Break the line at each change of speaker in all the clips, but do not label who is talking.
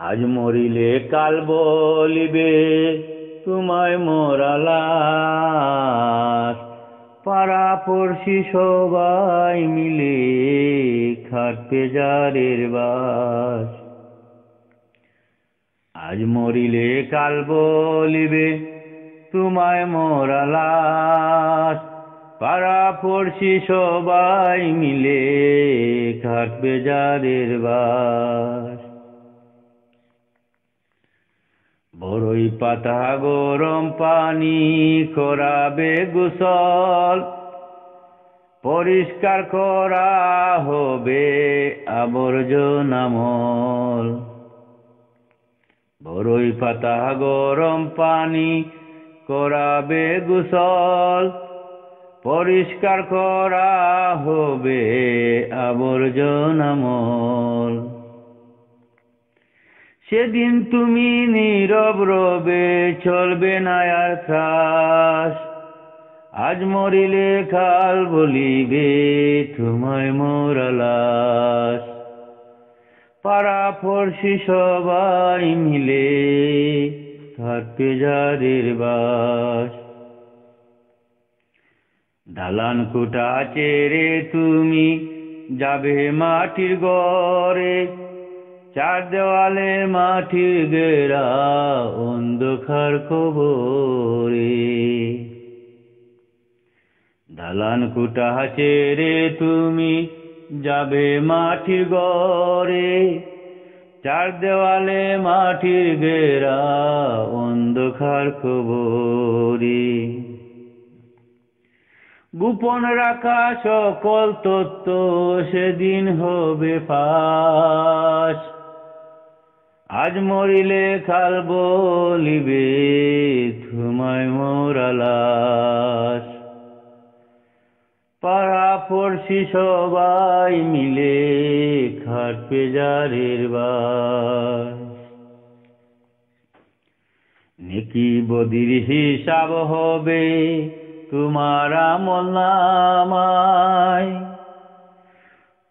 আজ মরিলে কাল বলিবে তোমায় মোরা লাশ। পাড়া পড়শি সবাই মিলে খাটবে জারের বাস। আজ মরিলে কাল বলিবে তোমায় মোরা লাশ। পাড়া পড়শি সবাই মিলে খাটবে জারের বাস। বড়ই পাতা গরম পানি করাবে গোসল, পরিষ্কার করা হবে আবর্জনামল। বড়ই পাতা গরম পানি করাবে গোসল, পরিষ্কার করা হবে আবর্জনামল। সেদিন তুমি নীরব রবে, চলবে না আর ত্রাস। আজ মরিলে কাল বলিবে তোমায় মোরা লাশ। পাড়া পড়শি সবাই মিলে খাটবে জারের বাস। দালান কোঠা ছেড়ে তুমি যাবে মাটির ঘরে, চার দেওয়ালে মাটির ঘেরা অন্ধকার কবরে। দালান কোঠা ছেড়ে তুমি যাবে মাটির ঘরে, চার দেওয়ালে মাটির ঘেরা অন্ধকার কবরে। গোপন রাখা সকল তত্ত্ব সেদিন হবে ফাঁস। আজ মরিলে কাল বলিবে তোমায় মোরা লাশ। পাড়া পড়শি সবাই মিলে খাটবে জারের বাস। নেকি বদির হিসাব হবে তোমার আমলনামায়।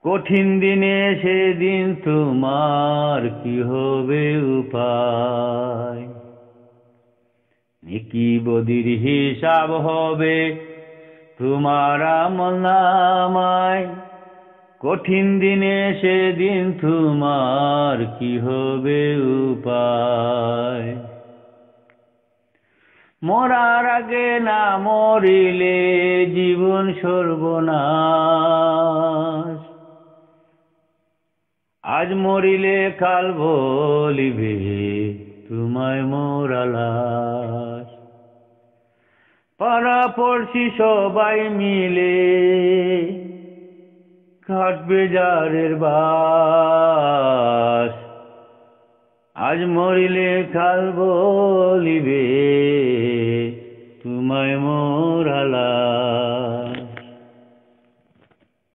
কঠিন দিনে সেদিন তোমার কি হবে উপায়। নেকি বদির হিসাব হবে তোমার আমলনামায়। কঠিন দিনে সেদিন তোমার কি হবে উপায়। মরার আগে না মরিলে জীবন সর্বনাশ। আজ মরিলে কাল বলিবে তোমায় মোরা লাশ। পাড়া পড়শি সবাই মিলে খাটবে জারের বাস। আজ মরিলে কাল বলিবে তোমায় মোরা লাশ।